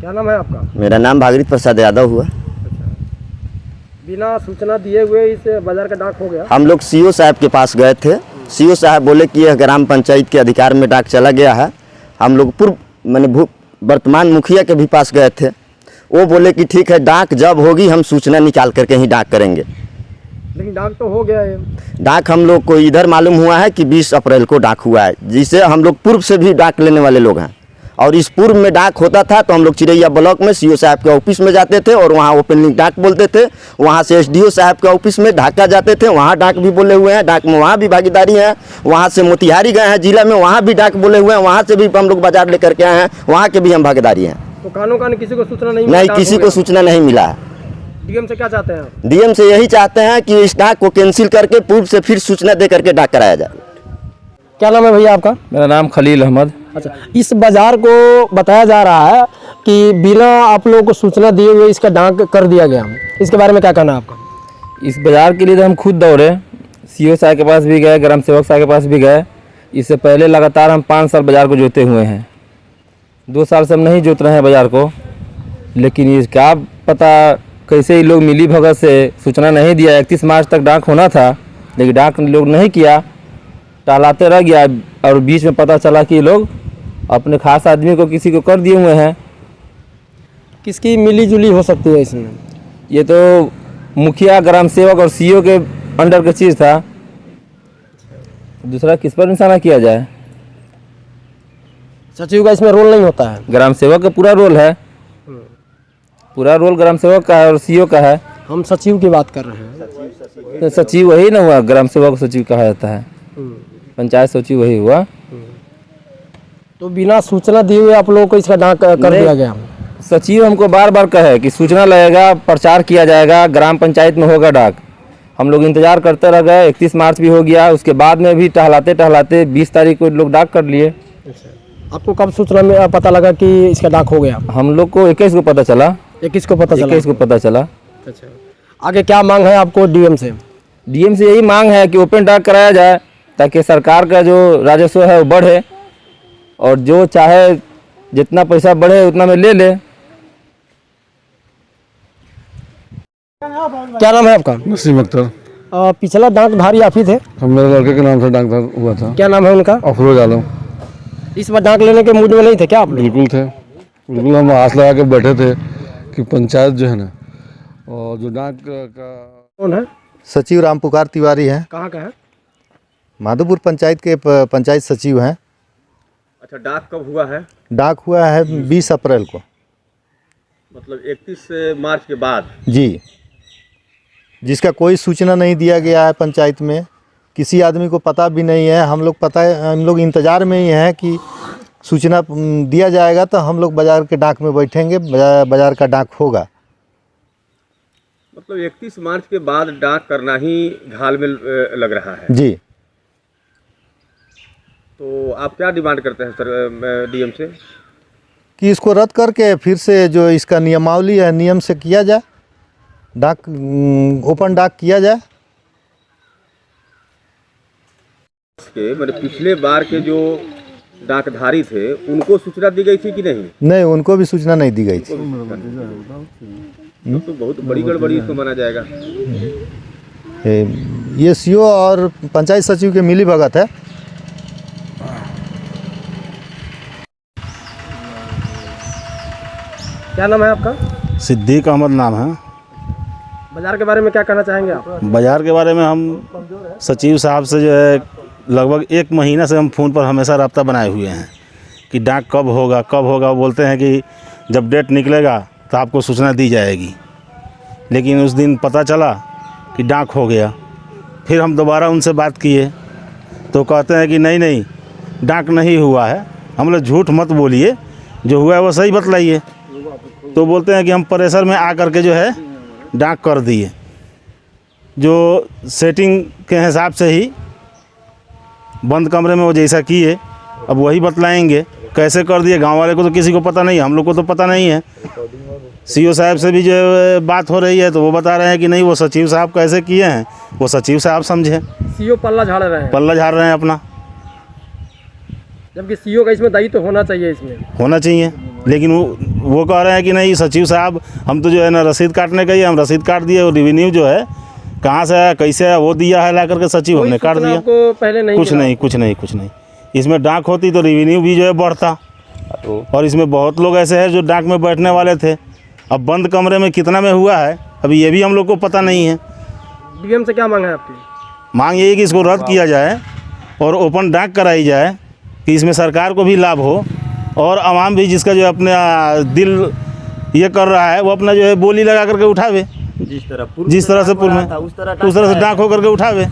क्या नाम है आपका? मेरा नाम भागीरथ प्रसाद यादव हुआ। अच्छा, बिना सूचना दिए हुए इस बाजार का डाक हो गया? हम लोग सीओ साहब के पास गए थे। सीओ साहब बोले कि यह ग्राम पंचायत के अधिकार में डाक चला गया है। हम लोग पूर्व मैंने वर्तमान मुखिया के भी पास गए थे। वो बोले कि ठीक है, डाक जब होगी हम सूचना निकाल करके ही डाक करेंगे। लेकिन डाक तो हो गया है। डाक हम लोग को इधर मालूम हुआ है कि 20 अप्रैल को डाक हुआ है, जिसे हम लोग पूर्व से भी डाक लेने वाले लोग हैं। और इस पूर्व में डाक होता था तो हम लोग चिरैया ब्लॉक में सीओ साहब के ऑफिस में जाते थे और वहाँ ओपनिंग डाक बोलते थे। वहाँ से एसडीओ साहब के ऑफिस में ढाका जाते थे, वहाँ डाक भी बोले हुए हैं। डाक में वहाँ भी भागीदारी है। वहाँ से मोतिहारी गए हैं जिला में, वहाँ भी डाक बोले हुए हैं। वहाँ से भी हम लोग बाजार लेकर के आए हैं, वहाँ के भी हम भागीदारी हैं। तो कानून किसी को सूचना नहीं नहीं, किसी को सूचना नहीं मिला है। डीएम से क्या चाहते हैं? डीएम से यही चाहते हैं कि इस डाक को कैंसिल करके पूर्व से फिर सूचना दे करके डाक कराया जाए। क्या नाम है भैया आपका? मेरा नाम खलील अहमद। अच्छा, इस बाजार को बताया जा रहा है कि बिना आप लोगों को सूचना दिए हुए इसका डाक कर दिया गया। इसके बारे में क्या कहना है आपका? इस बाज़ार के लिए तो हम खुद दौड़े, सीओ साहब के पास भी गए, ग्राम सेवक साहब के पास भी गए। इससे पहले लगातार हम 5 साल बाज़ार को जोते हुए हैं। 2 साल से हम नहीं जोत रहे हैं बाज़ार को, लेकिन ये क्या पता कैसे ही लोग मिली भगत से सूचना नहीं दिया। 31 मार्च तक डाक होना था, लेकिन डाक लोग नहीं किया, टालाते रह गया। और बीच में पता चला कि लोग अपने खास आदमी को किसी को कर दिए हुए हैं। किसकी मिली जुली हो सकती है इसमें? ये तो मुखिया, ग्राम सेवक और सीओ के अंडर का चीज़ था। दूसरा किस पर निशाना किया जाए? सचिव का इसमें रोल नहीं होता है? ग्राम सेवक का पूरा रोल है, पूरा रोल ग्राम सेवक का है और सीओ का है। हम सचिव की बात कर रहे हैं। तो सचिव वही ना हुआ, ग्राम सेवक सचिव कहा जाता है, पंचायत सचिव वही हुआ। तो बिना सूचना दिए हुए आप लोगों को इसका डाक कर दिया गया? सचिव हमको बार बार कहे कि सूचना लगेगा, प्रचार किया जाएगा, ग्राम पंचायत में होगा डाक। हम लोग इंतजार करते रह गए। 31 मार्च भी हो गया, उसके बाद में भी टहलाते टहलाते 20 तारीख को लोग डाक कर लिए। आपको कब सूचना में पता लगा कि इसका डाक हो गया? हम लोग को 21 को पता चला। 21 को पता चला? 21 को पता चला। अच्छा, आगे क्या मांग है आपको डीएम से? डीएम से यही मांग है कि ओपन डाक कराया जाए, ताकि सरकार का जो राजस्व है वो बढ़े और जो चाहे जितना पैसा बढ़े उतना में ले ले। क्या नाम है आपका? नसीम अख्तर। पिछला डाकधारी आप ही थे? हम मेरे लड़के के नाम से डाकधार हुआ था। क्या नाम है उनका? अफरोज आलम। इस बार डाक लेने के मूड में नहीं थे क्या आप लोग? बिल्कुल थे, बिल्कुल। हम आस लगा के बैठे थे कि पंचायत जो है ना, और जो डाक का कौन है? सचिव रामपुकार तिवारी हैं। कहाँ का है? माधोपुर पंचायत के पंचायत सचिव हैं। अच्छा, डाक कब हुआ है? डाक हुआ है 20 अप्रैल को, मतलब 31 मार्च के बाद? जी, जिसका कोई सूचना नहीं दिया गया है पंचायत में, किसी आदमी को पता भी नहीं है। हम लोग इंतज़ार में ही हैं कि सूचना दिया जाएगा तो हम लोग बाज़ार के डाक में बैठेंगे, बाज़ार का डाक होगा। मतलब 31 मार्च के बाद डाक करना ही घाल में लग रहा है जी। तो आप क्या डिमांड करते हैं सर डीएम से? कि इसको रद्द करके फिर से जो इसका नियमावली है नियम से किया जाए, डाक ओपन डाक किया जाए। मतलब पिछले बार के जो डाकधारी थे उनको सूचना दी गई थी कि नहीं? नहीं, उनको भी सूचना नहीं दी गई थी। तो बहुत बड़ी गड़बड़ी इसको माना जाएगा। ये सीओ और पंचायत सचिव के मिली भगत है। क्या नाम है आपका? सिद्दीक अहमद नाम है। बाजार के बारे में क्या कहना चाहेंगे आप? बाज़ार के बारे में हम सचिव साहब से जो है लगभग 1 महीना से हम फ़ोन पर हमेशा रब्ता बनाए हुए हैं कि डाक कब होगा कब होगा। वो बोलते हैं कि जब डेट निकलेगा तो आपको सूचना दी जाएगी, लेकिन उस दिन पता चला कि डाक हो गया। फिर हम दोबारा उनसे बात किए तो कहते हैं कि नहीं डाक नहीं हुआ है। हम लोग झूठ मत बोलिए, जो हुआ है वो सही बतलाइए। तो बोलते हैं कि हम प्रेशर में आ करके जो है डाक कर दिए, जो सेटिंग के हिसाब से ही बंद कमरे में वो जैसा किए अब वही बतलाएंगे। कैसे कर दिए गांव वाले को तो किसी को पता नहीं है, हम लोग को तो पता नहीं है। सीओ साहब से भी जो बात हो रही है तो वो बता रहे हैं कि नहीं, वो सचिव साहब कैसे किए हैं वो सचिव साहब समझे। सीओ पल्ला झाड़ रहे हैं? पल्ला झाड़ रहे हैं अपना। जबकि सीईओ का इसमें दायित्व तो होना चाहिए, इसमें होना चाहिए, लेकिन वो कह रहे हैं कि नहीं सचिव साहब हम तो जो है ना रसीद काटने का ही, हम रसीद काट दिए और रेवेन्यू जो है कहाँ से है कैसे है वो दिया है ला करके सचिव हमने काट दिया। आपको पहले नहीं कुछ नहीं। इसमें डाक होती तो रेवेन्यू भी जो है बढ़ता। और इसमें बहुत लोग ऐसे हैं जो डाक में बैठने वाले थे, अब बंद कमरे में कितना में हुआ है अभी ये भी हम लोग को पता नहीं है। डीएम से क्या मांग है आपकी? मांग यही कि इसको रद्द किया जाए और ओपन डाक कराई जाए कि इसमें सरकार को भी लाभ हो और आवाम भी जिसका जो अपना दिल ये कर रहा है वो अपना जो है बोली लगा करके उठावे, जिस तरह से पूर्व में उस तरह से डाक हो करके उठावे।